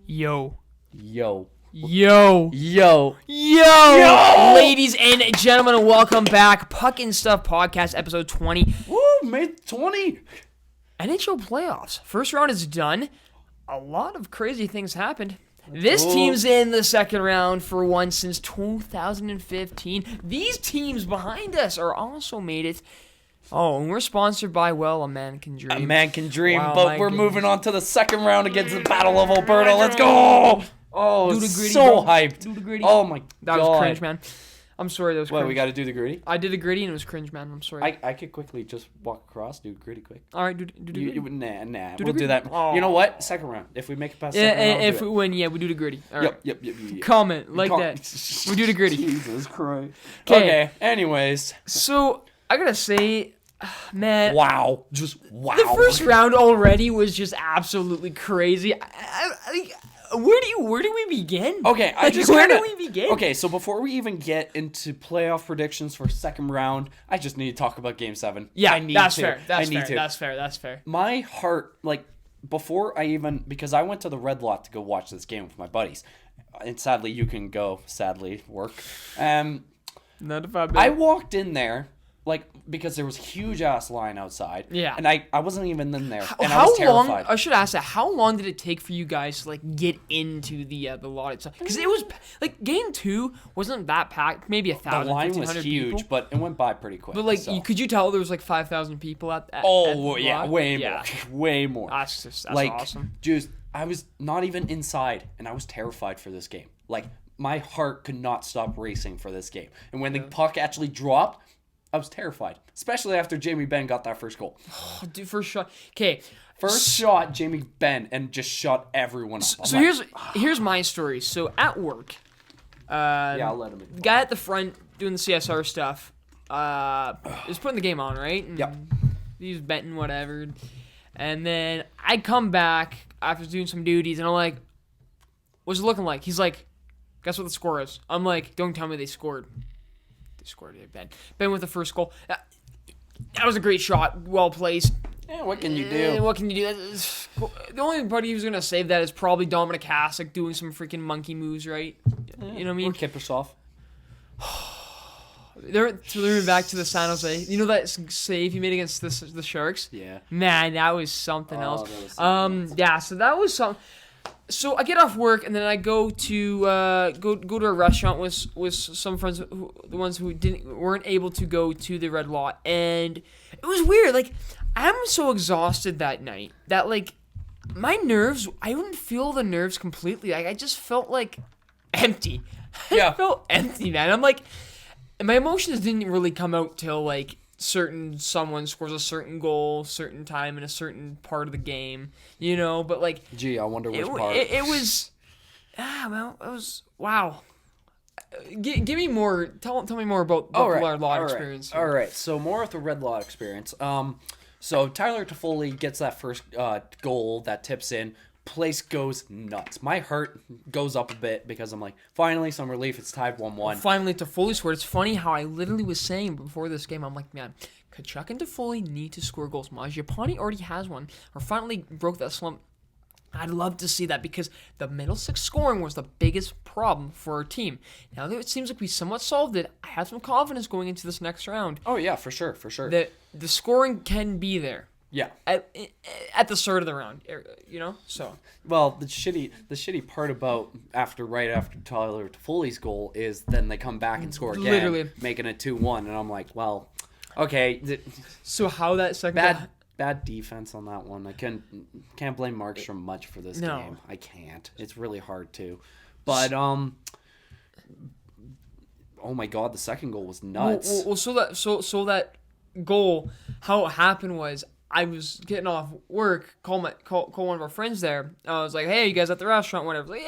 Yo. Yo. Yo. Yo. Yo. Yo. Ladies and gentlemen, welcome back. Puck and Stuff Podcast, episode 20. Woo, made 20. NHL Playoffs. First round is done. A lot of crazy things happened. This team's in the second round for once since 2015. These teams behind us are also made it. Oh, and we're sponsored by, well, A Man Can Dream. A man can dream, Wow, but we're moving on to the second round against the Battle of Alberta. Let's go! Oh, Do the gritty, so bro. hyped. Do the gritty. Oh, my God. That was cringe, man. I'm sorry, that was cringe. What, we got to do the gritty? I did the gritty and it was cringe, man. I'm sorry. I could quickly just walk across, do gritty quick. All right, do the gritty. Nah. Do We'll the do that. gritty? You know what? Second round. If we make it past Yeah, second round, if do we it. win, yeah, we do the gritty. All right. Yep. Comment like that. We do the gritty. Jesus Christ. 'Kay. Okay, anyways. So, I gotta say, man. Wow. Just wow. The first round already was just absolutely crazy. Where do we begin? Okay, where do we begin? Okay, so before we even get into playoff predictions for second round, I just need to talk about Game 7. Yeah, I need that's to. fair. That's I need fair. to. That's fair. My heart, before I even, because I went to the Red Lot to go watch this game with my buddies, and sadly you can go, work. Not if I walked in there, because there was a huge ass line outside. Yeah. And I wasn't even in there, and I was terrified. I should ask that. How long did it take for you guys to get into the lot itself? Because it was game 2 wasn't that packed. Maybe 1,000. The line was 1,500 huge, people. but it went by pretty quick. But could you tell there was 5,000 people at the lot? Way more, way more. That's awesome. Juice, I was not even inside, and I was terrified for this game. My heart could not stop racing for this game. And when the puck actually dropped, I was terrified, especially after Jamie Benn got that first goal. Oh, dude, first shot. Okay. First shot, Jamie Benn, and just shot everyone up. So here's my story. So at work, I'll let him in. the guy at the front doing the CSR stuff is putting the game on, right? And Yep. He's betting whatever. And then I come back after doing some duties, and I'm like, what's it looking like? He's like, guess what the score is? I'm like, don't tell me they scored. Scored it, Ben with the first goal. That was a great shot, well placed. Yeah, what can you do? What can you do? The only buddy who's gonna save that is probably Dominic Hasek doing some freaking monkey moves, right? You know what I mean? Or Kiprusoff. They're back to the San Jose. You know that save he made against the Sharks? Yeah. Man, that was something else. That was something else. Yeah. So that was something. So I get off work and then I go to go to a restaurant with some friends, the ones who weren't able to go to the Red Lot, and it was weird. I'm so exhausted that night that my nerves, I wouldn't feel the nerves completely. I just felt empty. Yeah. I felt empty, man. I'm and my emotions didn't really come out till someone scores a certain goal, certain time in a certain part of the game, but Gee, I wonder which part. It was, it was, wow. Give me more, tell me more about the Red Lot experience. All right, so more of the Red Lot experience. So Tyler Toffoli gets that first goal that tips in. Place goes nuts. My heart goes up a bit because I'm finally some relief. It's tied 1-1. Finally, Toffoli scored. It's funny how I literally was saying before this game, I'm like, man, Tkachuk and Toffoli need to score goals. Mangiapane already has one, or finally broke that slump. I'd love to see that because the middle six scoring was the biggest problem for our team. Now that it seems like we somewhat solved it, I have some confidence going into this next round. Oh yeah, for sure. That the scoring can be there. Yeah. At the start of the round, so. Well, the shitty part about right after Tyler Toffoli's goal is then they come back and score again, literally making it 2-1, and I'm like, well, okay. So how that second bad defense on that one. I can't blame Markstrom much for this game. I can't. It's really hard to, but oh my God, the second goal was nuts. Well, so that goal, how it happened was, I was getting off work, call one of our friends there. I was like, hey, you guys at the restaurant, whatever. And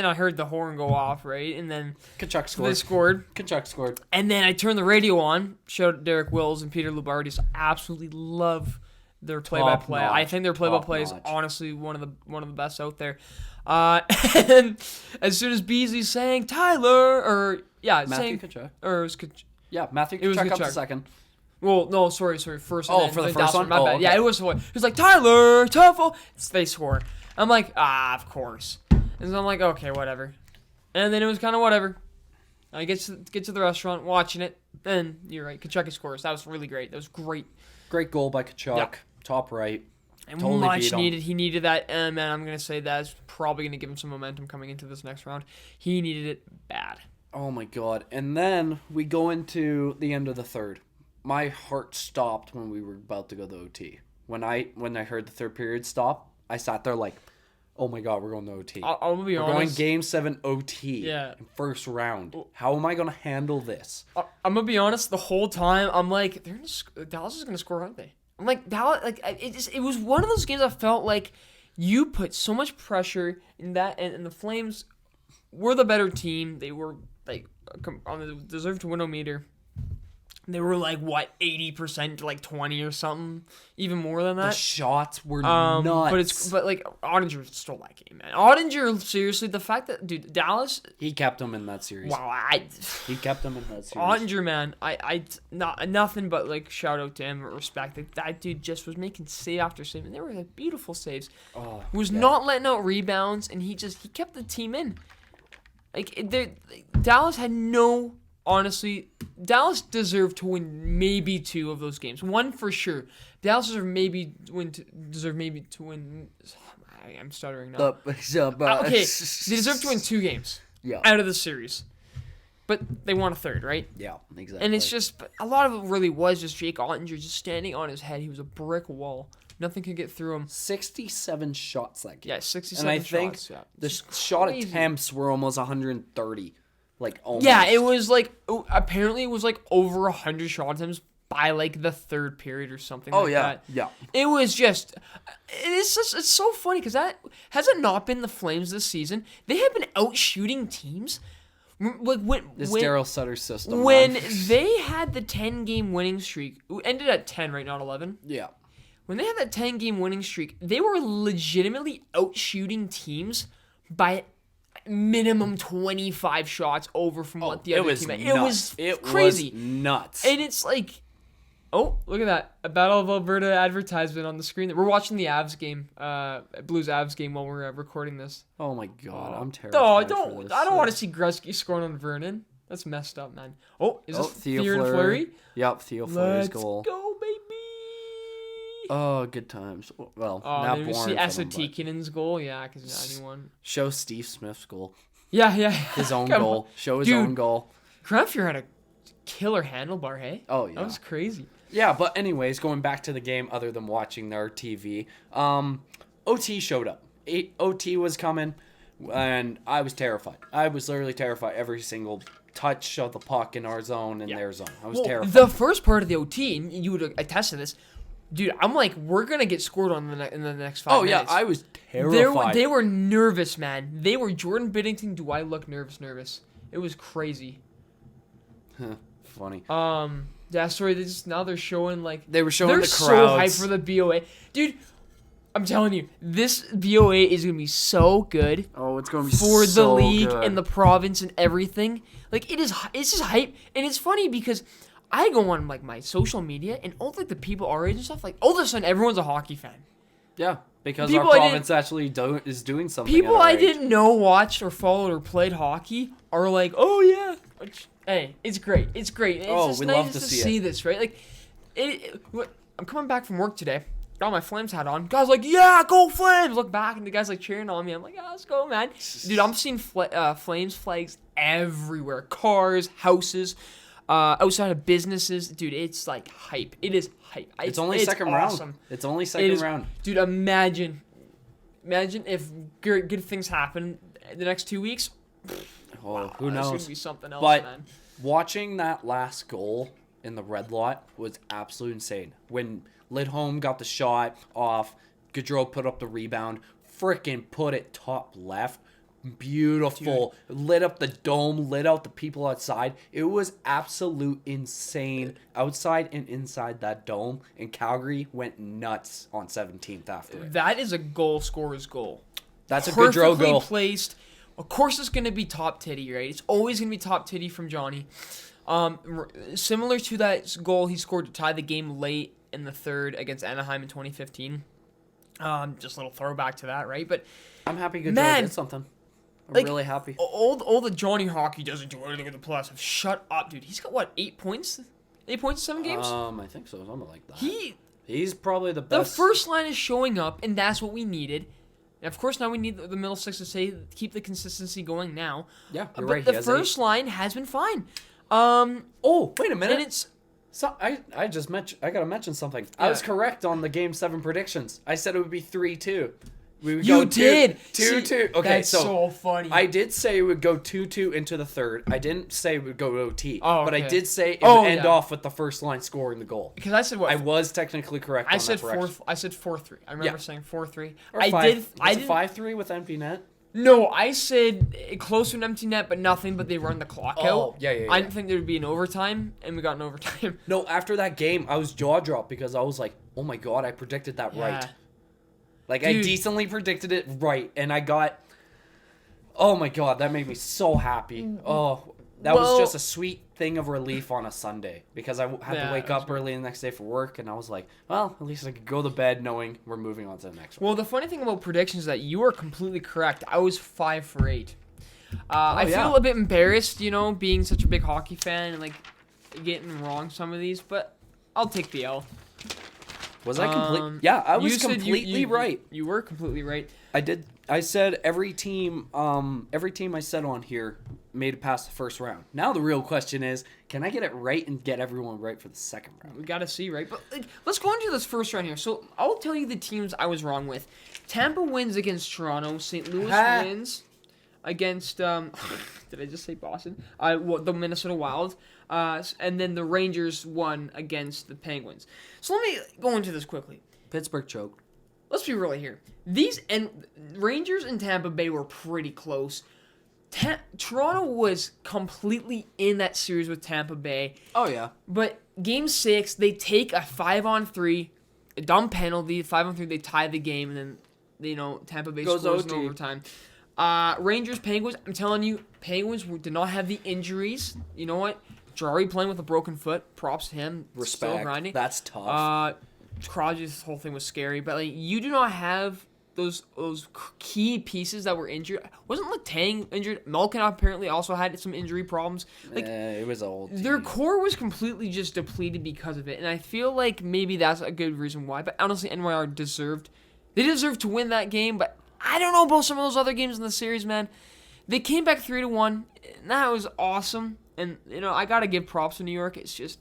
I heard the horn go off, right? And then Tkachuk scored. They scored. Tkachuk scored. And then I turned the radio on, showed Derek Wills and Peter Lubardi. I absolutely love their play-by-play. I think their play-by-play is honestly one of the best out there. And as soon as Beasley sang Tyler, Matthew Tkachuk. Or it was Tkachuk. Yeah, Matthew Tkachuk up to second. Well, no, sorry. First. Oh, for the first one? My bad. Okay. Yeah, it was. He was like, Tyler, Tuffle. They score. I'm like, of course. And so I'm like, okay, whatever. And then it was kind of whatever. I get to the restaurant, watching it. Then you're right, Kachuk scores. That was really great. That was great. Great goal by Kachuk. Yeah. Top right. And Totally much beat him. needed. He needed that. And man, I'm gonna say that's probably gonna give him some momentum coming into this next round. He needed it bad. Oh my god. And then we go into the end of the third. My heart stopped when we were about to go to OT. When I heard the third period stop, I sat there like, oh my god, we're going to OT. I'll be we're honest. going Game 7 OT. Yeah. First round. How am I going to handle this? I'm gonna be honest. The whole time, I'm like, Dallas is gonna score, aren't they? I'm like, Dallas. Like, it was one of those games I felt like you put so much pressure in that, and the Flames were the better team. They were like on the deserve to win meter. They were like, what, 80% to like 20 or something, even more than The that. shots were nuts. But like Ottinger stole that game, man. Ottinger, seriously, the fact that Dallas, he kept them in that series. wow, He kept them in that series. Ottinger, man, nothing but like shout out to him, respect. Like, that dude just was making save after save, and they were like beautiful saves. Not letting out rebounds, and he kept the team in. Dallas had no. Honestly, Dallas deserved to win maybe 2 of those games. One for sure. Dallas deserved maybe to win. I'm stuttering now. Okay, they deserve to win 2 games. Yeah. Out of the series, but they won a third, right? Yeah, exactly. And it's just a lot of it really was just Jake Ottinger just standing on his head. He was a brick wall. Nothing could get through him. 67 shots that game. Yeah, 67 shots. And I think the shot attempts were almost 130. Like, almost. Yeah, it was like, apparently it was like over 100 shot attempts by like the third period or something like that. Yeah. It was just, it's so funny because has it not been the Flames this season? They have been out shooting teams. Like when Daryl Sutter system. When they had the 10-game winning streak, it ended at 10, right? Not 11. Yeah. When they had that 10-game winning streak, they were legitimately out shooting teams by minimum 25 shots over from what the other team had. It was crazy. It was nuts. And it's like, oh, look at that. A Battle of Alberta advertisement on the screen. We're watching the Avs game, Blues Avs game while we're recording this. Oh my god, I'm terrified. I don't want to see Gretzky scoring on Vernon. That's messed up, man. Oh, is this Theo Fleury? Yep, Theo Fleury's goal. Let's go, baby. Oh, good times. Well, now maybe see Esa Tiikkanen's goal. Yeah, because he's 91. Show Steve Smith's goal. Yeah. His own goal. Show his own goal. Grandfier had a killer handlebar, hey? Oh, yeah. That was crazy. Yeah, but anyways, going back to the game other than watching their TV, OT showed up. OT was coming, and I was terrified. I was literally terrified every single touch of the puck in our zone and their zone. I was terrified. The first part of the OT, and you would attest to this, dude, I'm like, we're going to get scored on in the next 5 minutes. Oh, yeah, I was terrified. They were nervous, man. They were Jordan Binnington, do I look nervous? It was crazy. Funny. Yeah, sorry, they're showing, like... They were showing the crowds. They're so hyped for the BOA. Dude, I'm telling you, this BOA is going to be so good. Oh, it's going to be for so the league good. and the province and everything. Like, it's just hype. And it's funny because I go on like my social media and all like the people our age and stuff, like all of a sudden everyone's a hockey fan. Yeah, because people our province actually is doing something. People I didn't know watched or followed or played hockey are like, oh yeah. Which, hey, it's great. It's great. It's just we nice love to see this, right? Like, I'm coming back from work today. Got my Flames hat on. Guys like, yeah, go Flames! Look back and the guys like cheering on me. I'm like, yeah, let's go, man. Dude, I'm seeing Flames flags everywhere. Cars, houses, outside of businesses. Dude, it's like hype. It is hype. It's only second awesome. round. It's only second round. Dude, imagine if good things happen the next 2 weeks. Well, who knows? It's going to be something else, but man. Watching that last goal in the red lot was absolutely insane. When Lidholm got the shot off, Gaudreau put up the rebound, frickin' put it top left. Beautiful. Dude. Lit up the dome, lit out the people outside. It was absolute insane outside and inside that dome. And Calgary went nuts on 17th after it. That is a goal scorer's goal. That's a Gaudreau goal. Perfectly placed. Of course it's going to be top titty, right? It's always going to be top titty from Johnny. Similar to that goal he scored to tie the game late in the third against Anaheim in 2015. Just a little throwback to that, right? But I'm happy Gaudreau Man, did something. I'm like, really happy. all the Johnny Hockey doesn't do anything with the playoffs. Shut up, dude. He's got what, 8 points? 8 points in 7 games? I think so, something like that. He's probably the the best. first line is showing up, and that's what we needed. And of course, now we need the middle six to keep the consistency going now. Yeah, you're but right. the first line has been fine. Oh, wait a minute. And it's So I gotta mention something. Yeah. I was correct on the Game 7 predictions. I said it would be 3-2. We would You go did! 2-2. Okay, that's so funny. I did say it would go 2-2 into the third. I didn't say it would go to OT. Oh, but I okay. did say it would end yeah. off with the first line scoring the goal. Because I said what? I was technically correct. I on said that correction. 4. I said 4-3. I remember saying 4-3. Or I 5. did. Was I it did 5-3 with empty net. No, I said close to an empty net, but nothing. But they run the clock out. Yeah. I didn't think there would be an overtime, and we got an overtime. No, after that game, I was jaw dropped because I was like, "Oh my god, I predicted that Yeah. right." Like I Dude. decently predicted it right, and I got. Oh my god, that made me so happy. Oh, that was just a sweet thing of relief on a Sunday because I had to wake up early the next day for work, and I was like, "Well, at least I could go to bed knowing we're moving on to the next one." Well, the funny thing about predictions is that you are completely correct. I was 5 for 8. I yeah. feel a bit embarrassed, being such a big hockey fan and getting wrong some of these, but I'll take the L. Was I complete? Yeah, I was You said completely right. You were completely right. I did. I said every team I said on here made it past the first round. Now the real question is, can I get it right and get everyone right for the second round? We got to see, right? But let's go into this first round here. So I'll tell you the teams I was wrong with. Tampa wins against Toronto. St. Louis wins against did I just say Boston? The Minnesota Wild. And then the Rangers won against the Penguins. So let me go into this quickly. Pittsburgh choked. Let's be real here. These Rangers and Tampa Bay were pretty close. Toronto was completely in that series with Tampa Bay. Oh yeah. But Game 6, they take a 5-on-3, a dumb penalty, 5-on-3, they tie the game, and then Tampa Bay Goes scores in OT. overtime. Rangers, Penguins, I'm telling you, Penguins did not have the injuries. You know what? Jarry playing with a broken foot, props to him. Respect. Still grinding. That's tough. Crosby's whole thing was scary, but you do not have those key pieces that were injured. Wasn't Letang injured? Malkin apparently also had some injury problems. It was old. Their core was completely just depleted because of it, and I feel like maybe that's a good reason why. But honestly, NYR deserved to win that game. But I don't know about some of those other games in the series, man. They came back 3-1, and that was awesome. And I gotta give props to New York. It's just,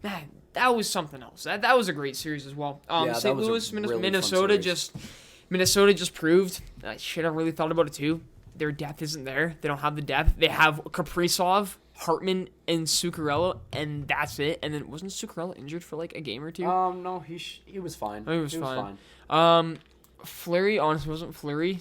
man, that was something else. That was a great series as well. St. Louis, Minnesota just proved. I should have really thought about it too. Their depth isn't there. They don't have the depth. They have Kaprizov, Hartman, and Zuccarello, and that's it. And then wasn't Zuccarello injured for a game or two? No, he was fine. He was fine. Fleury honestly wasn't Fleury.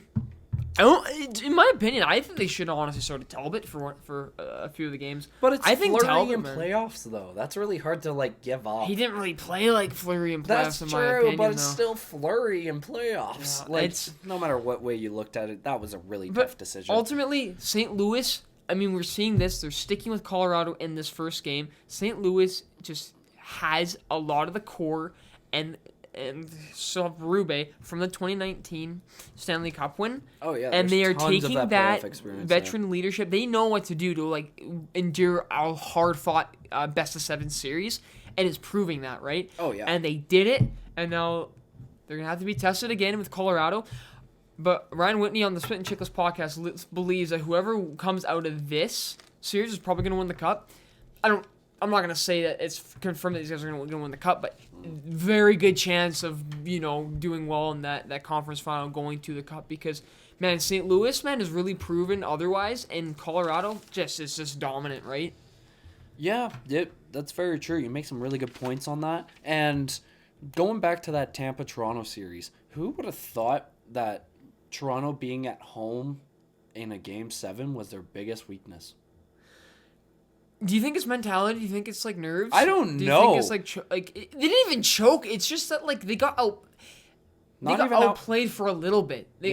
In my opinion, I think they should have honestly started Talbot for a few of the games. But it's I think Fleury Talbot, in man. playoffs, though. That's really hard to give up. He didn't really play like Fleury in playoffs, That's in true, my opinion. but it's though. still Fleury in playoffs. Yeah, no matter what way you looked at it, that was a really But tough decision. ultimately, St. Louis, we're seeing this. They're sticking with Colorado in this first game. St. Louis just has a lot of the core and still have Berube from the 2019 Stanley Cup win. Oh yeah, And they are tons of taking that that playoff experience veteran leadership. They know what to do to endure a hard-fought best of 7 series, and it's proving that, right? Oh yeah. And they did it, and now they're gonna have to be tested again with Colorado. But Ryan Whitney on the Spit and Chicklets podcast believes that whoever comes out of this series is probably gonna win the cup. I'm not gonna say that it's confirmed that these guys are gonna win the cup, but very good chance of doing well in that conference final, going to the cup, because man, St. Louis has really proven otherwise, and Colorado is just dominant, right? Yeah, that's very true. You make some really good points on that. And going back to that Tampa-Toronto series, who would have thought that Toronto being at home in a Game 7 was their biggest weakness? Do you think it's mentality? Do you think it's nerves? I don't know. Do you think it's they didn't even choke. It's just that they got out. They got outplayed for a little bit. But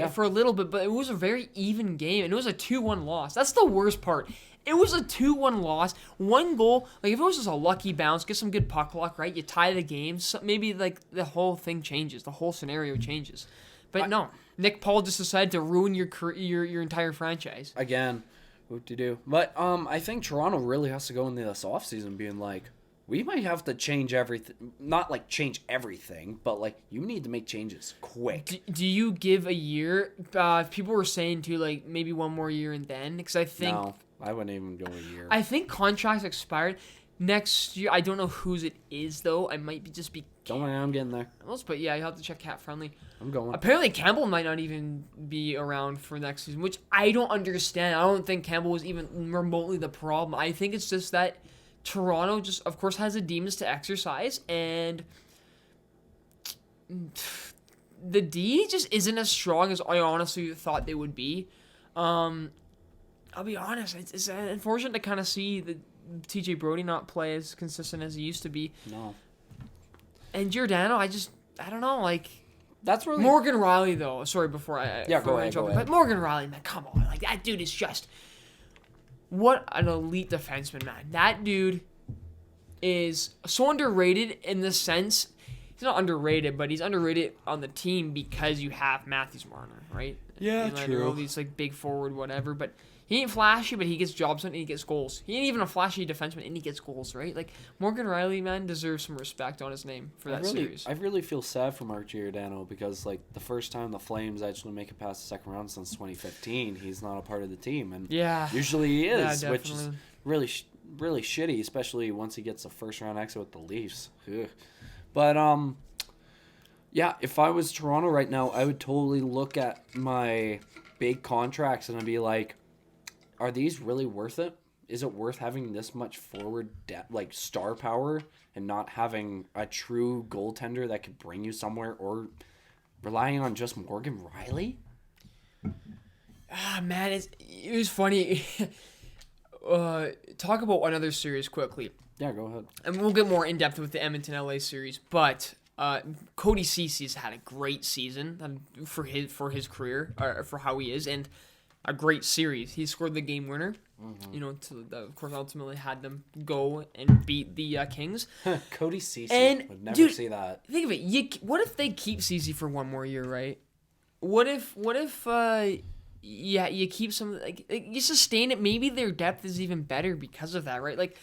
it was a very even game, and it was a 2-1 loss. That's the worst part. It was a 2-1 loss. One goal. Like, if it was just a lucky bounce, get some good puck luck, right? You tie the game. So maybe, like, the whole thing changes. The whole scenario changes. But no. Nick Paul just decided to ruin your entire franchise. Again, whoop-de-doo. But I think Toronto really has to go into this offseason being like, we might have to change everything. Not, like, change everything, but, like, you need to make changes quick. Do you give a year? People were saying, too, like, maybe one more year and then. Because I think... No, I wouldn't even go a year. I think contracts expired next year. I don't know whose it is, though. I might be... Don't worry, I'm getting there. But, yeah, you have to check Cat Friendly. I'm going. Apparently, Campbell might not even be around for next season, which I don't understand. I don't think Campbell was even remotely the problem. I think it's just that Toronto just, of course, has the demons to exercise, and the D just isn't as strong as I honestly thought they would be. I'll be honest, it's unfortunate to kind of see the TJ Brody not play as consistent as he used to be. No. And Giordano, I don't know, like... That's really... Morgan Riley, though. Sorry, before I... Yeah, go ahead. But Morgan Riley, man, come on. Like, that dude is just... What an elite defenseman, man. That dude is so underrated in the sense... He's not underrated, but he's underrated on the team because you have Matthews Marner, right? Yeah, true. All these, like, big forward, whatever, but... He ain't flashy, but he gets jobs done and he gets goals. He ain't even a flashy defenseman and he gets goals, right? Like, Morgan Riley, man, deserves some respect on his name for that series. I really feel sad for Mark Giordano because, like, the first time the Flames actually make it past the second round since 2015, he's not a part of the team. And yeah. Usually he is, Yeah, which is really, really shitty, especially once he gets a first-round exit with the Leafs. Ugh. But, yeah, if I was Toronto right now, I would totally look at my big contracts and I'd be like, are these really worth it? Is it worth having this much forward depth, like star power, and not having a true goaltender that could bring you somewhere, or relying on just Morgan Riley? Ah, man, it was funny. Talk about another series quickly. Yeah, go ahead. And we'll get more in depth with the Edmonton LA series, but Cody Cece's had a great season for his career, or for how he is, and a great series. He scored the game winner. Mm-hmm. You know, of course, ultimately had them go and beat the Kings. Cody Cece. And would never see that. Think of it. What if they keep Cece for one more year, right? What if you keep some, like you sustain it. Maybe their depth is even better because of that, right? Like,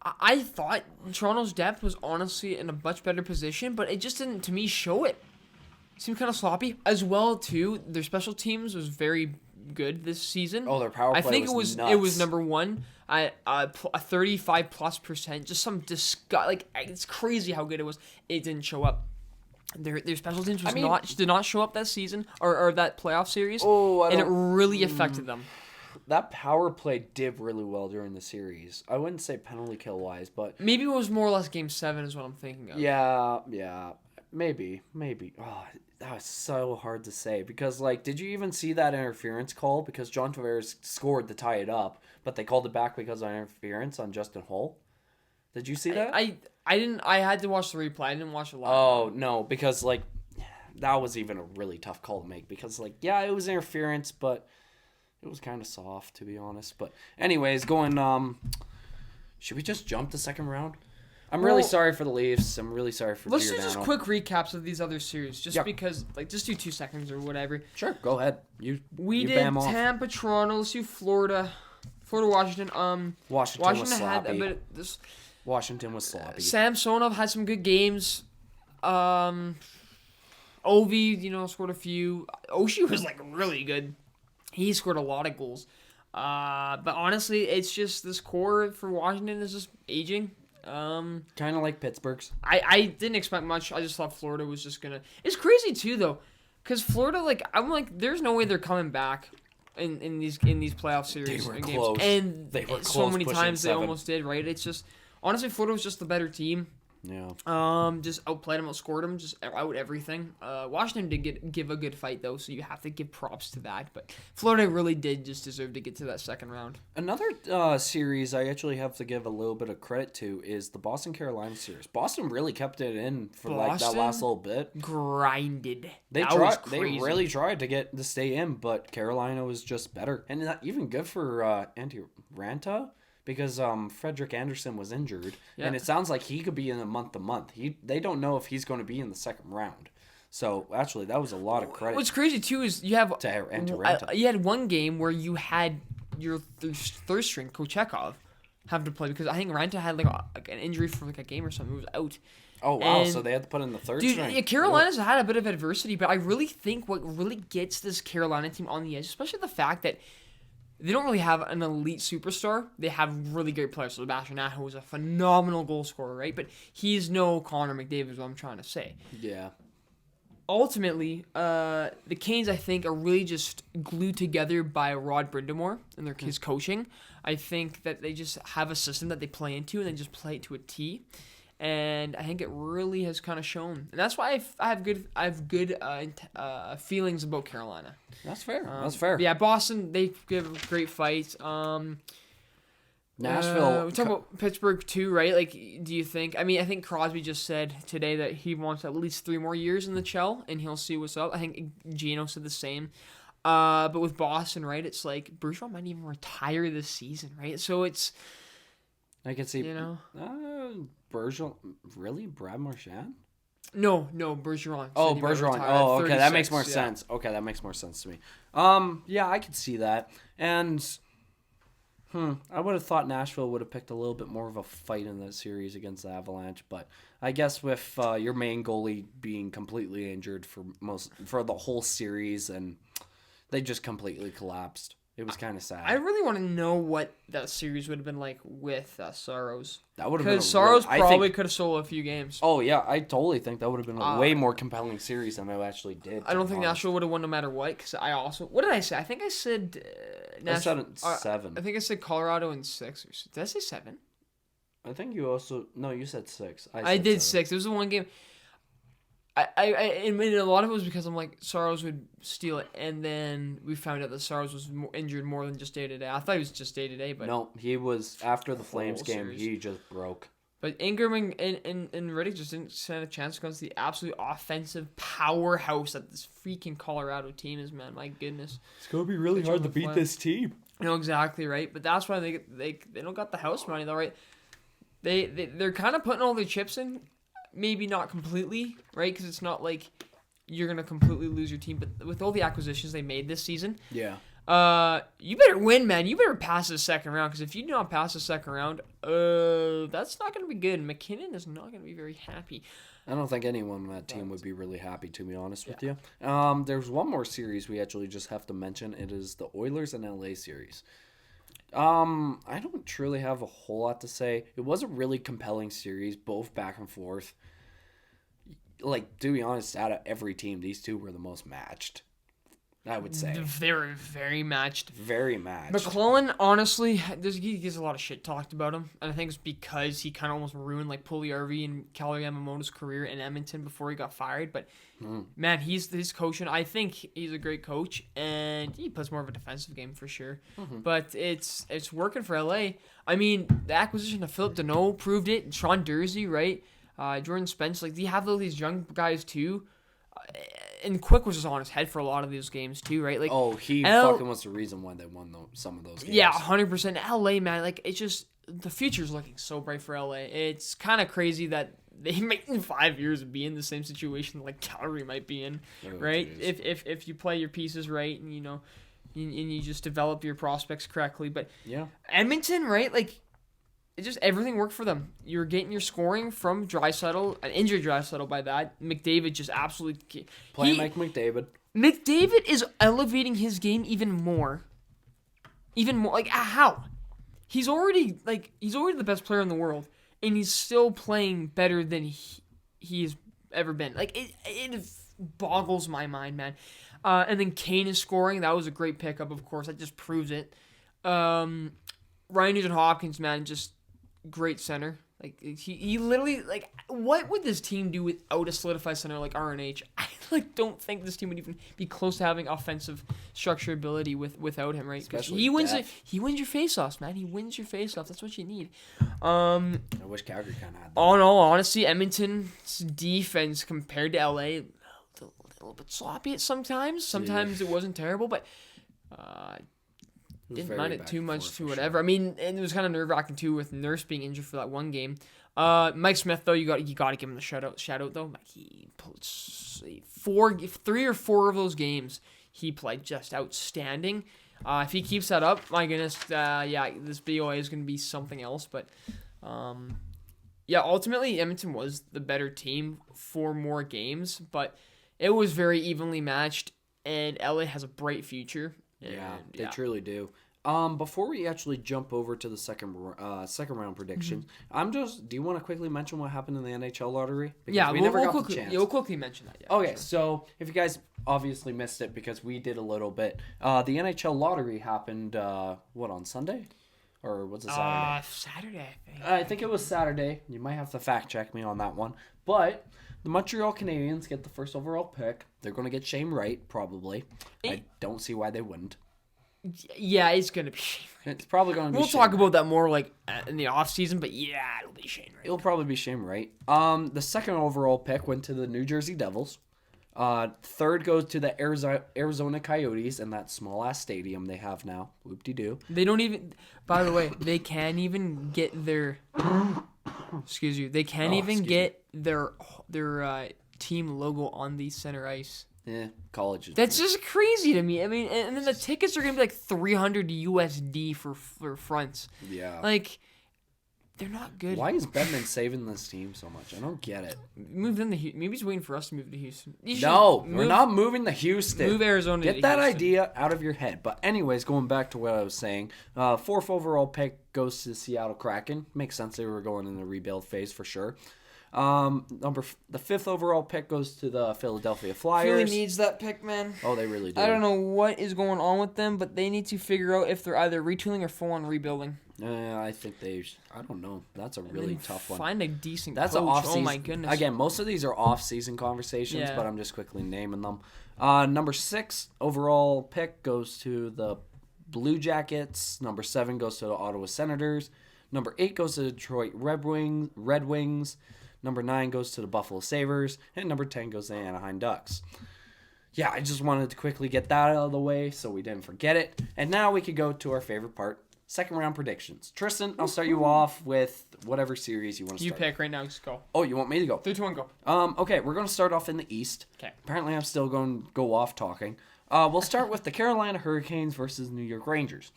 I thought Toronto's depth was honestly in a much better position, but it just didn't, to me, show it. Seemed kind of sloppy. As well, too, their special teams was very good this season. Oh, their power play I think was it nuts. was number one. A 35+%. Just some disgust. Like, it's crazy how good it was. It didn't show up. Their special teams did not show up that season or that playoff series. And it really affected them. That power play did really well during the series. I wouldn't say penalty kill wise, but maybe it was more or less Game 7 is what I'm thinking of. Yeah. Maybe. Oh, that was so hard to say because, like, did you even see that interference call? Because John Tavares scored to tie it up, but they called it back because of interference on Justin Hull. Did you see that? I didn't. I had to watch the replay. I didn't watch it live. Oh no, because like that was even a really tough call to make because like yeah, it was interference, but it was kind of soft to be honest. But anyways, should we just jump the second round? I'm really sorry for the Leafs. I'm really sorry for Let's Giordano. do just quick recaps of these other series, because, like, just do 2 seconds or whatever. Sure, go ahead. We did Tampa, Toronto. Let's do Florida, Washington. Washington was had sloppy. a bit of this. Washington was sloppy. Samsonov had some good games. Ovi, scored a few. Oshie was like really good. He scored a lot of goals. But honestly, it's just this core for Washington is just aging. Kind of like Pittsburgh's. I didn't expect much. I just thought Florida was just gonna. It's crazy too though, because Florida, like, I'm like, there's no way they're coming back in these playoff series. They were games. close. And they were so close many times 7. they almost did. Right? It's just honestly, Florida was just the better team. Yeah. Just outplayed him, outscored him, just out everything. Washington did give a good fight though, so you have to give props to that. But Florida really did just deserve to get to that second round. Another series I actually have to give a little bit of credit to is the Boston-Carolina series. Boston really kept it in for like that last little bit. Grinded. They That tried. was They crazy. really tried to stay in, but Carolina was just better, and not even good for Antti Ranta because Frederick Anderson was injured, and it sounds like he could be in a month to month. They don't know if he's going to be in the second round. So actually, that was a lot of credit. What's crazy too is you have Ranta. you had one game where you had your third string Kochekov have to play because I think Ranta had like an injury for like a game or something. He was out. Oh wow! And, So they had to put in the third dude, string. Yeah, Carolina's had a bit of adversity, but I really think what really gets this Carolina team on the edge, especially the fact that they don't really have an elite superstar. They have really great players. So Sebastian Aho is a phenomenal goal scorer, right? But he's no Connor McDavid, is what I'm trying to say. Yeah. Ultimately, the Canes, I think, are really just glued together by Rod Brindamore and his coaching. I think that they just have a system that they play into and they just play it to a T. And I think it really has kind of shown, and that's why I have good feelings about Carolina. That's fair. That's fair. Yeah, Boston, they give a great fight. Nashville. We talk about Pittsburgh too, right? Like, do you think? I mean, I think Crosby just said today that he wants at least 3 more years in the CHL, and he'll see what's up. I think Gino said the same. But with Boston, right? It's like Bergeron might even retire this season, right? So it's. I can see. You know. Bergeron, really? Brad Marchand? No, Bergeron. Oh, Said he might Bergeron. retire Oh, at okay, that makes 36, more yeah. sense. Okay, that makes more sense to me. Yeah, I could see that. And I would have thought Nashville would have picked a little bit more of a fight in that series against the Avalanche, but I guess with your main goalie being completely injured for the whole series, and they just completely collapsed. It was kind of sad. I really want to know what that series would have been like with Saros. That would have been Because Saros I probably think, could have sold a few games. Oh yeah, I totally think that would have been a way more compelling series than it actually did. I don't think Nashville would have won no matter what. Because I also, what did I say? I think I said Nashville. I said 7. I think I said Colorado in 6. Did I say 7? I think you also you said 6. I did 7. 6. It was the one game. I admitted a lot of it was because I'm like Saros would steal it, and then we found out that Saros was injured more than just day to day. I thought he was just day to day, but no, he was after the Flames game. series. He just broke. But Ingram and Riddick just didn't stand a chance against the absolute offensive powerhouse that this freaking Colorado team is, man. My goodness. It's gonna be really hard to beat this team. No, exactly right. But that's why they don't got the house money though, right? They're kind of putting all their chips in. Maybe not completely, right? Because it's not like you're gonna completely lose your team. But with all the acquisitions they made this season, Yeah. you better win, man. You better pass the second round. Because if you do not pass the second round, that's not gonna be good. McKinnon is not gonna be very happy. I don't think anyone on that team would be really happy, to be honest with you. There's one more series we actually just have to mention. It is the Oilers and LA series. I don't truly have a whole lot to say. It was a really compelling series, both back and forth. Like, to be honest, out of every team, these two were the most matched, I would say. They were very matched. Very matched. McClellan, honestly, he gets a lot of shit talked about him, and I think it's because he kind of almost ruined like Puljujärvi and Calle Yamamoto's career in Edmonton before he got fired. But man, he's coaching. I think he's a great coach, and he plays more of a defensive game for sure. But it's working for LA. I mean, the acquisition of Philip Deneau proved it. Sean Dursey, right? Jordan Spence, like, you have all these young guys too. And Quick was just on his head for a lot of these games too, right? Like, he fucking was the reason why they won some of those games. Yeah, 100%. LA, man, like, it's just the future's looking so bright for LA. It's kind of crazy that they might in 5 years be in the same situation like Calgary might be in, right? If you play your pieces right and and you just develop your prospects correctly. But yeah, Edmonton, right? Like, it just everything worked for them. You're getting your scoring from Draisaitl, an injured Draisaitl by that. McDavid just absolutely playing like McDavid. McDavid is elevating his game even more. Like, how? He's already the best player in the world, and he's still playing better than he's ever been. Like, it boggles my mind, man. And then Kane is scoring. That was a great pickup, of course. That just proves it. Ryan Nugent-Hopkins, man, just great center. Like he literally like what would this team do without a solidified center like RNH? I like don't think this team would even be close to having offensive structure ability without him, right? Because Especially he wins depth. he wins your faceoffs, man. He wins your faceoffs. That's what you need. I wish Calgary kind of had that. All in all, honestly, Edmonton's defense compared to LA, a little bit sloppy at sometimes. Sometimes it wasn't terrible, but didn't mind it too much to whatever. Sure. I mean, and it was kind of nerve-wracking too with Nurse being injured for that one game. Mike Smith though, you got to give him the shout out though. Like he played 3 or 4 of those games he played just outstanding. If he keeps that up, my goodness, this BOA is going to be something else. But ultimately Edmonton was the better team for more games, but it was very evenly matched, and LA has a bright future. Yeah, they truly do. Before we actually jump over to the second round predictions, do you want to quickly mention what happened in the NHL lottery? Because we'll quickly mention that. Yeah, okay, so if you guys obviously missed it because we did a little bit, the NHL lottery happened, on Sunday? Or was it Saturday? Saturday, I think. I think it was Saturday. You might have to fact check me on that one. But the Montreal Canadiens get the first overall pick. They're going to get Shane Wright, probably. I don't see why they wouldn't. Yeah, it's going to be Shane Wright. It's probably going to be We'll talk about that more like in the offseason, but yeah, it'll be Shane Wright. It'll probably be Shane Wright. The second overall pick went to the New Jersey Devils. Third goes to the Arizona Coyotes in that small-ass stadium they have now. Whoop-de-doo. They don't even... By the way, they can't even get their... Excuse you. They can't even get their team logo on the center ice. Yeah, college. That's just crazy to me. I mean, and then the tickets are going to be like $300 USD for fronts. Yeah. Like... They're not good. Why is Bedman saving this team so much? I don't get it. Move them to Houston. Maybe he's waiting for us to move to Houston. We're not moving to Houston. Move Arizona to Get that Houston. idea out of your head. But anyways, going back to what I was saying, fourth overall pick goes to the Seattle Kraken. Makes sense. They were going in the rebuild phase for sure. The fifth overall pick goes to the Philadelphia Flyers. Philly needs that pick, man. Oh, they really do. I don't know what is going on with them, but they need to figure out if they're either retooling or full-on rebuilding. I think I don't know. That's a really tough one. Find a decent That's coach. an off-season. Oh, my goodness. Again, most of these are off-season conversations, but I'm just quickly naming them. Number 6 overall pick goes to the Blue Jackets. Number 7 goes to the Ottawa Senators. Number 8 goes to the Detroit Red Wings. Number 9 goes to the Buffalo Sabres. And number 10 goes to the Anaheim Ducks. Yeah, I just wanted to quickly get that out of the way so we didn't forget it. And now we could go to our favorite part. Second round predictions. Tristan, I'll start you off with whatever series you want to start. You pick right now. Just go. Oh, you want me to go? 3, 2, 1, go. Okay, we're going to start off in the East. Okay. Apparently, I'm still going to go off talking. We'll start with the Carolina Hurricanes versus New York Rangers.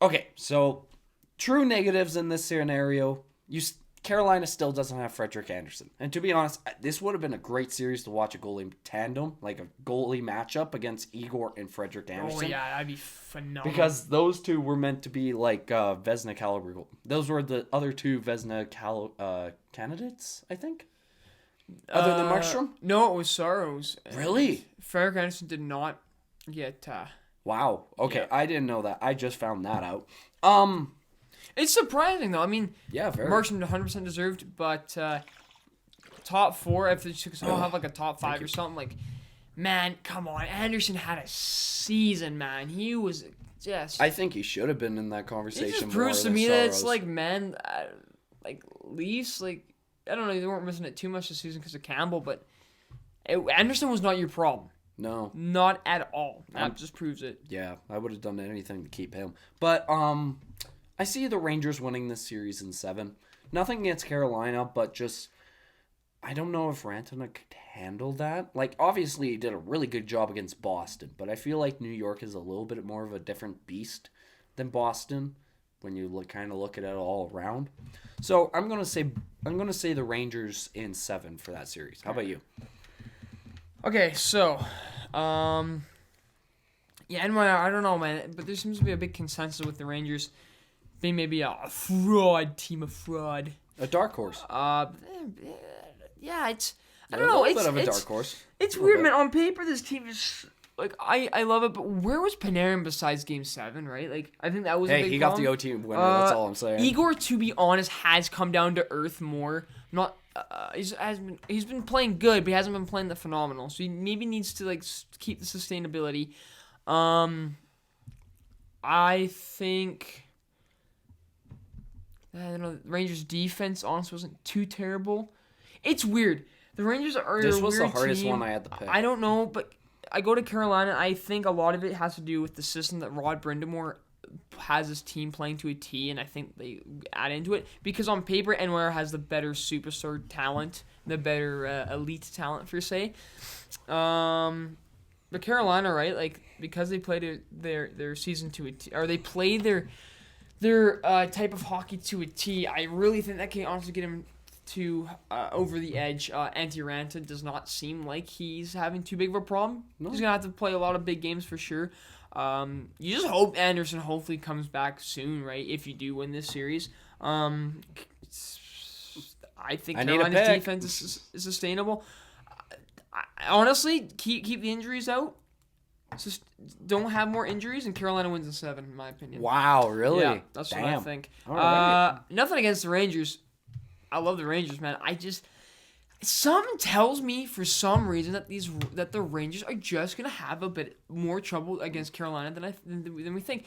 Okay, so true negatives in this scenario. Carolina still doesn't have Frederik Andersen. And to be honest, this would have been a great series to watch a goalie tandem, like a goalie matchup against Igor and Frederik Andersen. Oh, yeah, that'd be phenomenal. Because those two were meant to be like Vezina caliber. Those were the other two Vezina candidates, I think. Other than Markstrom? No, it was Saros. Really? Frederik Andersen did not get... Wow. Okay, yeah. I didn't know that. I just found that out. It's surprising, though. I mean, yeah, very. Markstrom 100% deserved, but top 4, if they somehow have like a top 5 or something, like, man, come on. Anderson had a season, man. He was just... I think he should have been in that conversation. It just proves to me that it's like, man, like, Leafs, like, I don't know, they weren't missing it too much this season because of Campbell, but Anderson was not your problem. No. Not at all. That just proves it. Yeah, I would have done anything to keep him. But, I see the Rangers winning this series in 7. Nothing against Carolina, but just... I don't know if Rantanen could handle that. Like, obviously, he did a really good job against Boston, but I feel like New York is a little bit more of a different beast than Boston when you look at it all around. So, I'm gonna say the Rangers in 7 for that series. How about you? Okay, so... Yeah, and I don't know, man, but there seems to be a big consensus with the Rangers being maybe a team of fraud. A dark horse. Yeah, it's... I don't know. A little bit of a dark horse. It's weird, man. On paper, this team is like I love it, but where was Panarin besides Game 7, right? Like I think that was a Hey, big he got problem. the OT winner. That's all I'm saying. Igor, to be honest, has come down to earth more. Not he's been playing good, but he hasn't been playing the phenomenal. So he maybe needs to like keep the sustainability. I think I don't know. The Rangers' defense honestly wasn't too terrible. It's weird. The Rangers are This a was the weird hardest team. one I had to pick. I don't know, but I go to Carolina. I think a lot of it has to do with the system that Rod Brindamore has his team playing to a T, and I think they add into it because on paper, NYR has the better superstar talent, the better elite talent per se. But Carolina, right? Like because they played their season to a T, or they play their type of hockey to a T. I really think that can honestly get him to over the edge. Antti Ranta does not seem like he's having too big of a problem. No. He's gonna have to play a lot of big games for sure. You just hope Anderson hopefully comes back soon, right? If you do win this series, I think Carolina's defense is sustainable. I honestly, keep the injuries out. Just don't have more injuries, and Carolina wins in 7, in my opinion. Wow, really? Yeah, that's what I think. All right. Nothing against the Rangers. I love the Rangers, man. Something tells me for some reason that the Rangers are just gonna have a bit more trouble against Carolina than we think.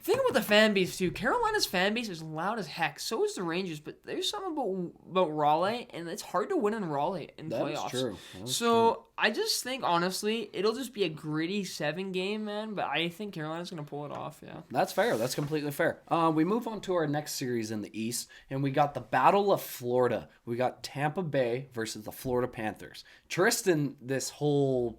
Think about the fan base too. Carolina's fan base is loud as heck. So is the Rangers, but there's something about Raleigh, and it's hard to win in Raleigh in playoffs. That's true. True. I just think honestly, it'll just be a gritty 7 game, man. But I think Carolina's gonna pull it off. Yeah. That's fair. That's completely fair. We move on to our next series in the East, and we got the Battle of Florida. We got Tampa Bay versus the Florida Panthers. Tristan,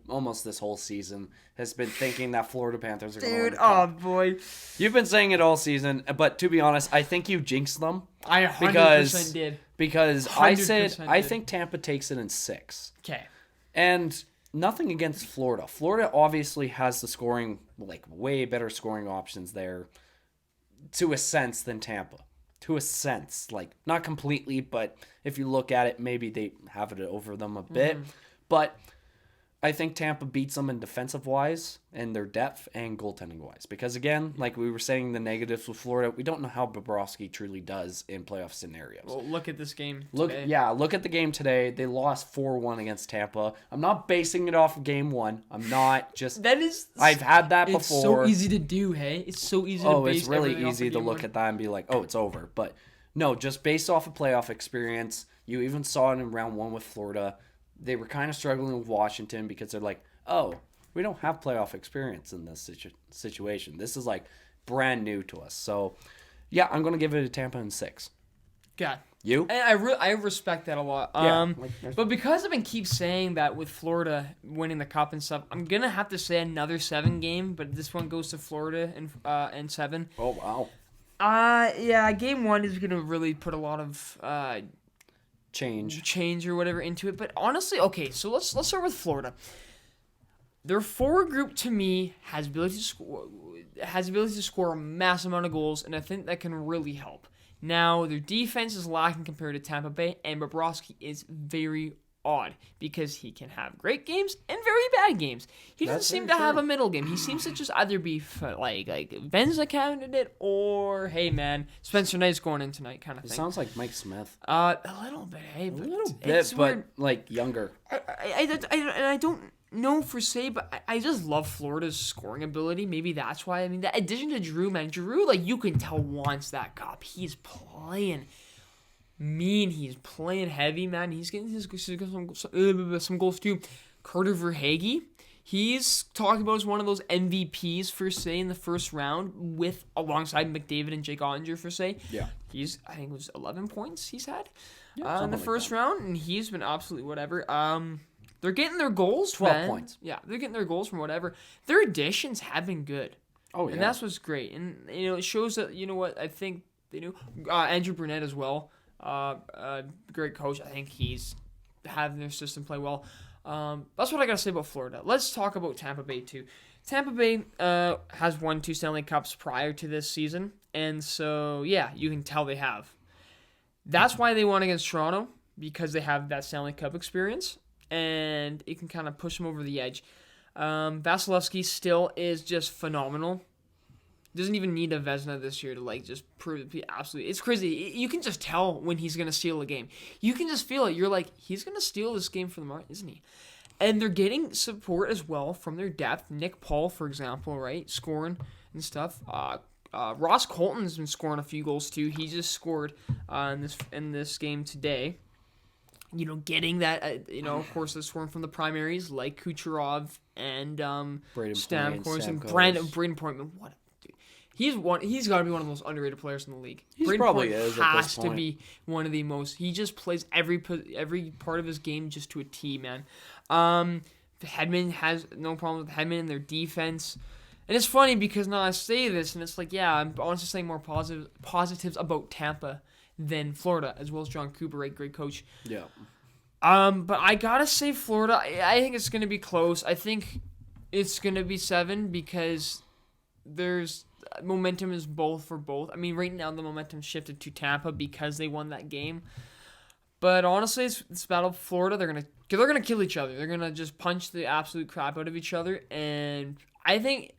almost this whole season, has been thinking that Florida Panthers are going to win the cup. Boy. You've been saying it all season, but to be honest, I think you jinxed them. I 100% did. Because 100% I think Tampa takes it in 6. Okay. And nothing against Florida. Florida obviously has the scoring, like way better scoring options there to a sense than Tampa. To a sense. Like, not completely, but if you look at it, maybe they have it over them a bit. But I think Tampa beats them in defensive-wise and their depth and goaltending-wise. Because, again, like we were saying, the negatives with Florida, we don't know how Bobrovsky truly does in playoff scenarios. Well, look at this game today. Look at the game today. They lost 4-1 against Tampa. I'm not basing it off of Game 1. I'm not just... I've had that before. It's so easy to do, hey? It's so easy to base it's really everything easy off to of look Game at that and be like, oh, it's over. But, no, just based off of playoff experience, you even saw it in round 1 with Florida. They were kind of struggling with Washington because they're like, oh, we don't have playoff experience in this situation. This is like brand new to us. So, yeah, I'm going to give it a Tampa in 6. God. You? And I respect that a lot. Yeah, but because I've been keep saying that with Florida winning the cup and stuff, I'm going to have to say another 7 game, but this one goes to Florida in 7. Oh, wow. Yeah, Game 1 is going to really put a lot of change or whatever into it. But honestly, okay, so let's start with Florida. Their forward group, to me, has ability to score a massive amount of goals, and I think that can really help. Now, their defense is lacking compared to Tampa Bay, and Bobrovsky is very odd because he can have great games and very bad games. He doesn't seem to have a middle game. He seems to just either be like Ben's a candidate or, hey man, Spencer Knight's going in tonight kind of thing. It sounds like Mike Smith. A little bit, hey, but a little bit, but weird. Like younger. I don't know for say, but I just love Florida's scoring ability. Maybe that's why. I mean, the addition to Drew, man, like you can tell wants that cup. He's playing mean. He's playing heavy, man. He's getting some goals too. Carter Verhaeghe, he's talked about as one of those MVPs for say in the first round alongside McDavid and Jake Ottinger for say. Yeah. I think it was 11 points he's had in the first round, and he's been absolutely whatever. They're getting their goals. 12 points. Yeah, they're getting their goals from whatever. Their additions have been good. Oh, yeah. And that's what's great. And, it shows that, what, I think they do. Andrew Burnett as well. Great coach. I think he's having their system play well. That's what I got to say about Florida. Let's talk about Tampa Bay, too. Tampa Bay has won 2 Stanley Cups prior to this season. And so, yeah, you can tell they have. That's why they won against Toronto, because they have that Stanley Cup experience. And it can kind of push them over the edge. Vasilevsky still is just phenomenal. Doesn't even need a Vezina this year to like just prove to be absolutely. It's crazy. You can just tell when he's gonna steal a game. You can just feel it. You're like, he's gonna steal this game for the Martin, isn't he? And they're getting support as well from their depth. Nick Paul, for example, right, scoring and stuff. Ross Colton's been scoring a few goals too. He just scored in this game today. Getting that, of course, the scoring from the primaries like Kucherov and Stamkos and Braden Point. What? He's got to be one of the most underrated pleders in the league. He probably is at this point. To be one of the most. He just plays every part of his game just to a T, man. Hedman has no problem with Hedman and their defense. And it's funny because now I say this, and it's like, yeah, I'm honestly saying more positives about Tampa than Florida, as well as John Cooper, right? Great coach. Yeah. But I gotta say Florida, I think it's gonna be close. I think it's gonna be 7 because there's momentum is both for both. I mean, right now the momentum shifted to Tampa because they won that game. But honestly, it's battle of Florida. They're gonna kill each other. They're gonna just punch the absolute crap out of each other. And I think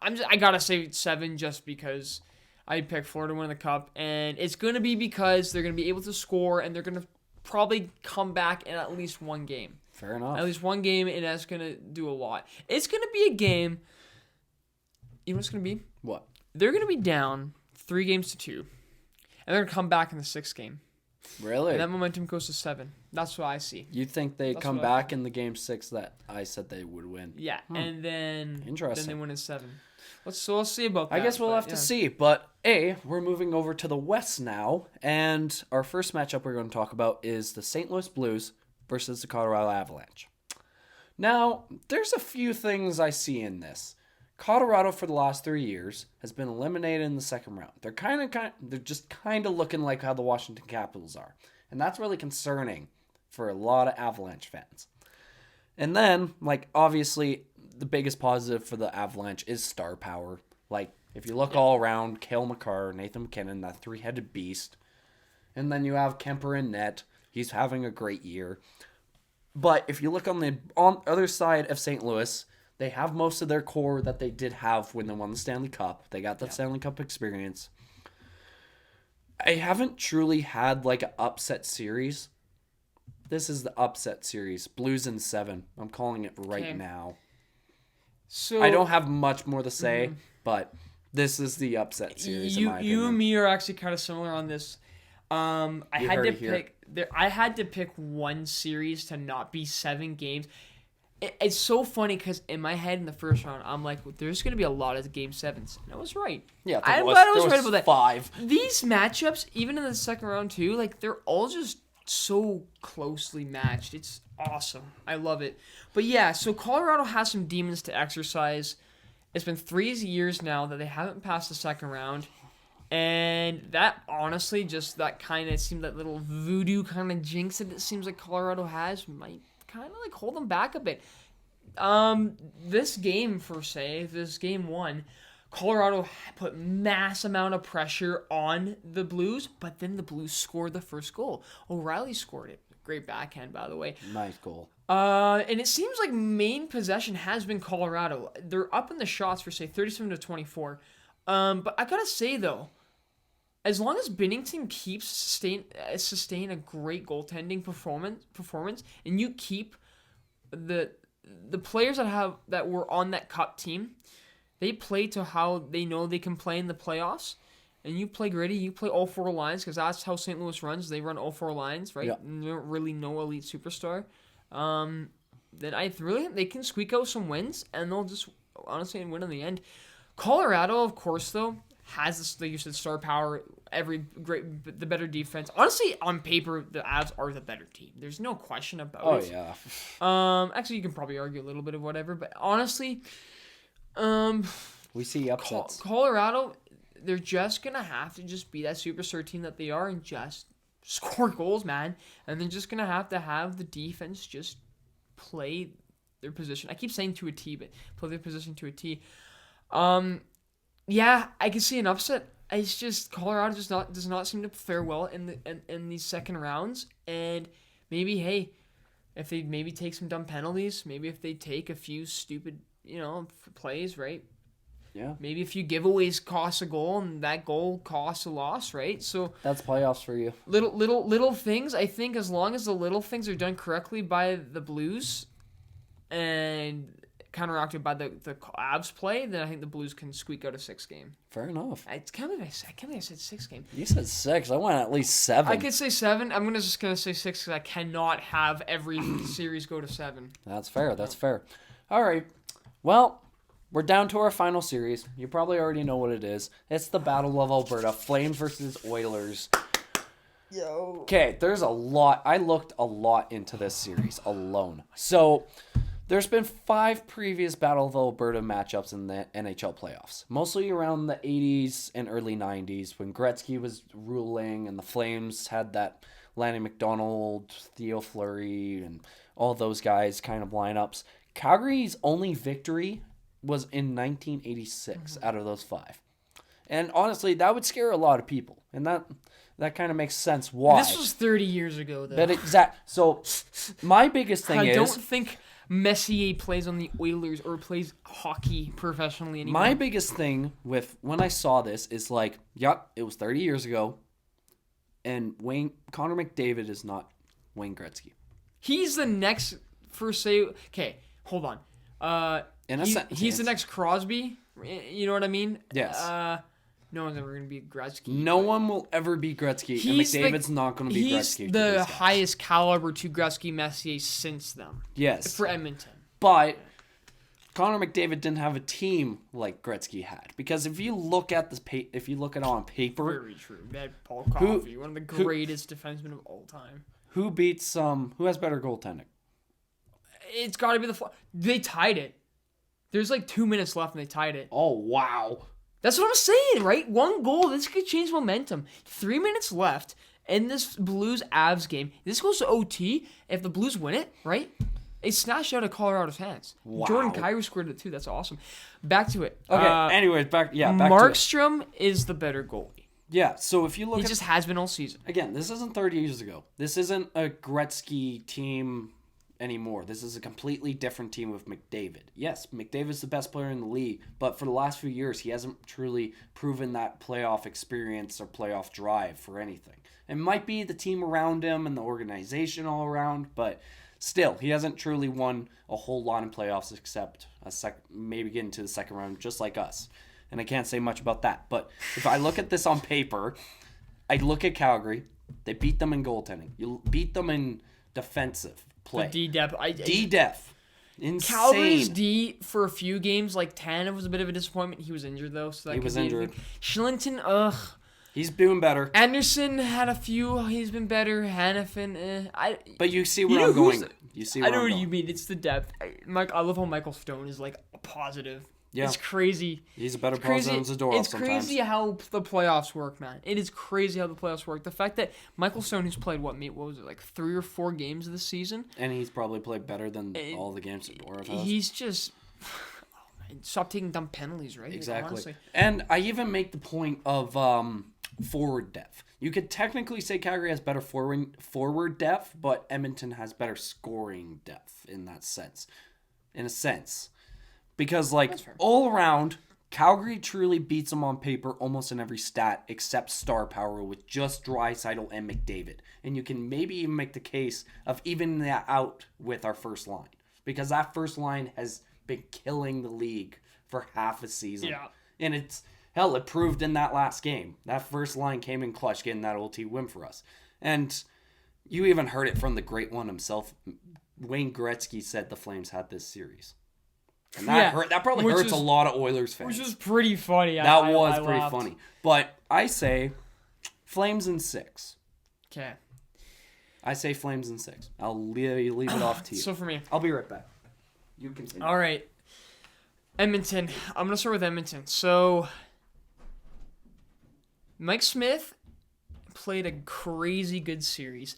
I gotta say 7 just because I picked Florida to win the cup, and it's gonna be because they're gonna be able to score and they're gonna probably come back in at least one game. Fair enough. At least one game, and that's gonna do a lot. It's gonna be a game. You know what it's gonna be? What? They're going to be down 3-2, and they're going to come back in the 6th game. Really? And that momentum goes to 7. That's what I see. You think they come back in the game 6 that I said they would win? Yeah, and then Interesting. Then they win in 7. We'll see about that. I guess we'll have to see. But, we're moving over to the West now, and our first matchup we're going to talk about is the St. Louis Blues versus the Colorado Avalanche. Now, there's a few things I see in this. Colorado for the last 3 years has been eliminated in the second round. They're just kind of looking like how the Washington Capitals are. And that's really concerning for a lot of Avalanche fans. And then, obviously, the biggest positive for the Avalanche is star power. If you look all around, Cale Makar, Nathan McKinnon, that three-headed beast. And then you have Kemper in net. He's having a great year. But if you look on the other side of St. Louis, they have most of their core that they did have when they won the Stanley Cup. They got that Stanley Cup experience. I haven't truly had an upset series. This is the upset series. Blues in 7. I'm calling it right now. So I don't have much more to say, but this is the upset series in my opinion. You and me are actually kind of similar on this. I had to pick one series to not be 7 games. It's so funny because in my head in the first round, I'm like, there's going to be a lot of game 7s. And I was right. Yeah, I'm glad I was right about that. 5. These matchups, even in the second round too, they're all just so closely matched. It's awesome. I love it. But yeah, so Colorado has some demons to exercise. It's been 3 years now that they haven't passed the second round. And that honestly, just that kind of seemed that little voodoo kind of jinx that it seems like Colorado has might kind of hold them back a bit. This game this game 1, Colorado put mass amount of pressure on the Blues, but then the Blues scored the first goal. O'Reilly scored it. Great backhand, by the way. Nice goal. And it seems like main possession has been Colorado. They're up in the shots for 37-24. But I gotta say though, as long as Binnington keeps sustain a great goaltending performance, and you keep the players that were on that cup team, they play to how they know they can play in the playoffs, and you play gritty, you play all 4 lines, because that's how St. Louis runs. They run all 4 lines, right? Yeah. Really no elite superstar. Then I really think they can squeak out some wins, and they'll just honestly win in the end. Colorado, of course, though, has this, like you said, star power, the better defense. Honestly, on paper, the Avs are the better team. There's no question about it. Oh, yeah. Actually, you can probably argue a little bit of whatever, but honestly, we see upsets. Colorado, they're just going to have to just be that superstar team that they are and just score goals, man. And they're just going to have the defense just play their position. I keep saying to a T, but play their position to a T. Yeah, I can see an upset. It's just Colorado does not seem to fare well in these second rounds, and maybe If they maybe take some dumb penalties, maybe if they take a few stupid, plays, right? Yeah. Maybe a few giveaways cost a goal, and that goal costs a loss, right? So That's playoffs for you. little things. I think as long as the little things are done correctly by the Blues and counteracted by the Avs play, then I think the Blues can squeak out a 6-game. Fair enough. I can't believe I said 6-game. You said 6. I went at least 7. I could say 7. I'm just gonna say 6 because I cannot have every series go to 7. That's fair. That's fair. All right. Well, we're down to our final series. You probably already know what it is. It's the Battle of Alberta, Flames versus Oilers. Yo. Okay, there's a lot. I looked a lot into this series alone. So, there's been 5 previous Battle of Alberta matchups in the NHL playoffs. Mostly around the 80s and early 90s when Gretzky was ruling and the Flames had that Lanny McDonald, Theo Fleury, and all those guys kind of lineups. Calgary's only victory was in 1986 out of those 5. And honestly, that would scare a lot of people. And that kind of makes sense why. This was 30 years ago, though. But so my biggest thing I don't think Messier plays on the Oilers or plays hockey professionally anymore. My biggest thing with when I saw this is like, yep, it was 30 years ago. And Connor McDavid is not Wayne Gretzky. He's the next okay, hold on. He's the next Crosby. You know what I mean? Yes. No one's ever going to be Gretzky. No one will ever be Gretzky, and McDavid's not going to be Gretzky. He's the highest caliber to Gretzky Messier since them. Yes. For Edmonton. But Connor McDavid didn't have a team like Gretzky had. Because if you look at it on paper... Very true. Paul Coffey, one of the greatest defensemen of all time. Who has better goaltending? It's got to be they tied it. There's like 2 minutes left and they tied it. Oh, wow. That's what I'm saying, right? 1 goal, this could change momentum. 3 minutes left in this Blues-Avs game. This goes to OT. If the Blues win it, right? It's snatched out of Colorado's hands. Wow. Jordan Kyrou scored it too. That's awesome. Back to it. Okay, anyways, back Markstrom is the better goalie. Yeah, so if you look he just has been all season. Again, this isn't 30 years ago. This isn't a Gretzky team anymore. This is a completely different team with McDavid. Yes, McDavid's the best player in the league, but for the last few years, he hasn't truly proven that playoff experience or playoff drive for anything. It might be the team around him and the organization all around, but still, he hasn't truly won a whole lot in playoffs except maybe getting to the second round, just like us. And I can't say much about that. But if I look at this on paper, I look at Calgary. They beat them in goaltending. You beat them in defensive play. The D-depth. D-depth. Insane. Calgary's D for a few games, like Tanev was a bit of a disappointment. He was injured, though. So that he was injured. Shillington, ugh. He's doing better. Anderson had a few. He's been better. Hannafin, But you see where I'm going. I know what you mean. It's the depth. I love how Michael Stone is like a positive. Yeah. It's crazy. He's a better player than Zadorov It's crazy how the playoffs work, man. It is crazy how the playoffs work. The fact that Michael Stone, who's played, what was it, like 3 or 4 games this season? And he's probably played better than all the games Zadorov has. He's just... stop taking dumb penalties, right? Exactly. Like, and I even make the point of forward depth. You could technically say Calgary has better forward depth, but Edmonton has better scoring depth in that sense. In a sense. Because, all around, Calgary truly beats them on paper almost in every stat except star power with just Draisaitl and McDavid. And you can maybe even make the case of evening that out with our first line. Because that first line has been killing the league for half a season. Yeah. And it proved in that last game. That first line came in clutch, getting that OT win for us. And you even heard it from the great one himself. Wayne Gretzky said the Flames had this series. And that probably hurts a lot of Oilers fans. Which was pretty funny. That was pretty funny. But I say Flames in 6. Okay. I say Flames in 6. I'll leave it off to you. So for me. I'll be right back. You continue. All right. Edmonton. I'm going to start with Edmonton. So Mike Smith played a crazy good series.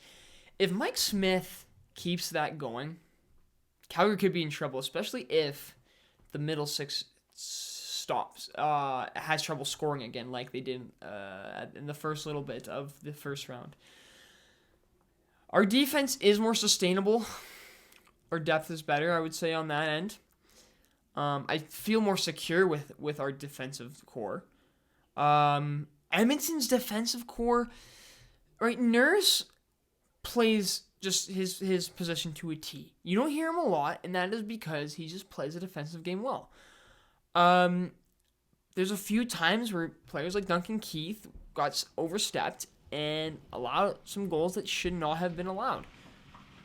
If Mike Smith keeps that going, Calgary could be in trouble, especially if the middle 6 has trouble scoring again like they did in the first little bit of the first round. Our defense is more sustainable our depth is better, I would say, on that end. I feel more secure with our defensive core. Edmonton's defensive core, right? Nurse plays just his position to a T. You don't hear him a lot, and that is because he just plays a defensive game well. There's a few times where players like Duncan Keith got overstepped and allowed some goals that should not have been allowed.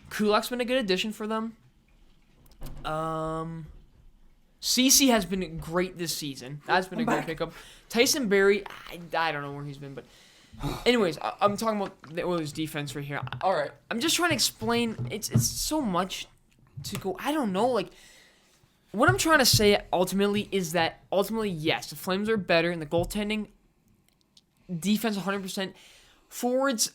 Kulak's been a good addition for them. CC has been great this season. That's been a great pickup. Tyson Berry, I don't know where he's been, but anyways, I'm talking about the Oilers' defense right here. All right. I'm just trying to explain. It's so much to go. I don't know. Like, what I'm trying to say ultimately is that yes, the Flames are better in the goaltending, defense 100%, forwards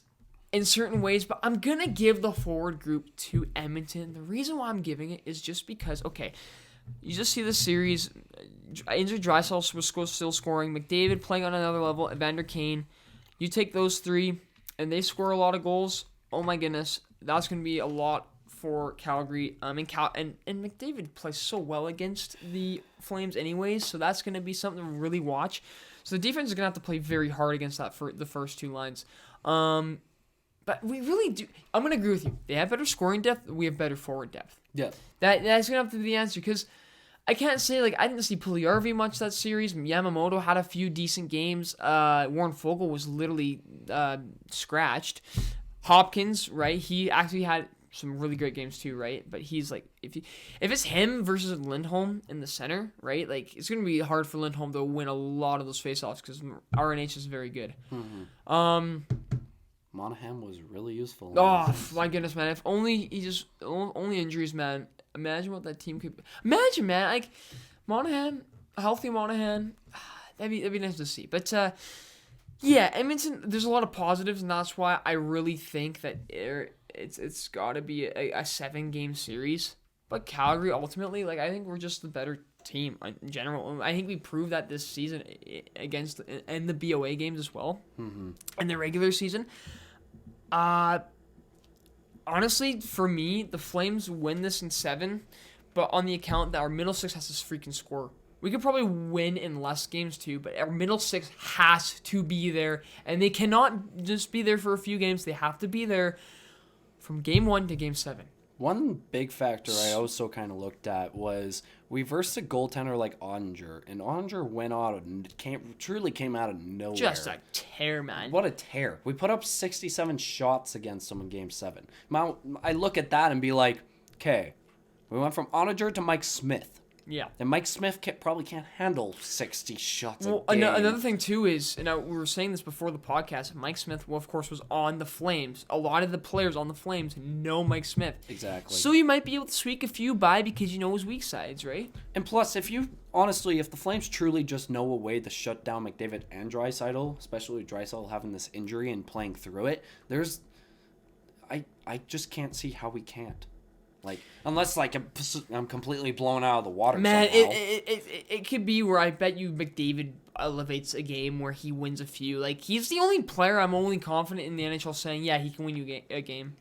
in certain ways, but I'm gonna give the forward group to Edmonton. The reason why I'm giving it is just because, okay, you just see the series. Injured Draisaitl was still scoring. McDavid playing on another level. Evander Kane. You take those three, and they score a lot of goals. Oh my goodness, that's going to be a lot for Calgary. And McDavid plays so well against the Flames, anyways. So that's going to be something to really watch. So the defense is going to have to play very hard against that for the first two lines. But we really do. I'm going to agree with you. They have better scoring depth. We have better forward depth. Yeah. That's going to have to be the answer, because I can't say, like, I didn't see Puljujarvi much that series. Yamamoto had a few decent games. Warren Fogle was literally scratched. Hopkins, right? He actually had some really great games too, right? But he's like, if it's him versus Lindholm in the center, right? Like, it's going to be hard for Lindholm to win a lot of those faceoffs because RNH is very good. Mm-hmm. Monahan was really useful. Oh my goodness, man! If only only injuries, man. Imagine what that team could. Imagine, man. Like Monahan, healthy Monahan. That'd be nice to see. But yeah, Edmonton. There's a lot of positives, and that's why I really think that it's got to be a 7-game series. But Calgary, ultimately, like, I think we're just the better team in general. I think we proved that this season against and the BOA games as well, in the regular season. Honestly, for me, the Flames win this in 7, but on the account that our middle six has to freaking score. We could probably win in less games too, but our middle six has to be there, and they cannot just be there for a few games. They have to be there from game 1 to game 7. One big factor I also kind of looked at was we versed a goaltender like Ottinger, and Ottinger went out and truly came out of nowhere. Just a tear, man. What a tear. We put up 67 shots against them in Game 7. Now, I look at that and be like, okay, we went from Ottinger to Mike Smith. Yeah. And Mike Smith probably can't handle 60 shots a game. Another thing, too, is, and we were saying this before the podcast, Mike Smith, well, of course, was on the Flames. A lot of the players on the Flames know Mike Smith. Exactly. So you might be able to squeak a few by because you know his weak sides, right? And plus, if the Flames truly just know a way to shut down McDavid and Draisaitl, especially with Draisaitl having this injury and playing through it, I just can't see how we can't. Like, unless, like, I'm completely blown out of the water. Man, somehow. it could be where I bet you McDavid elevates a game where he wins a few. Like, he's the only player I'm only confident in the NHL saying, yeah, he can win you a game.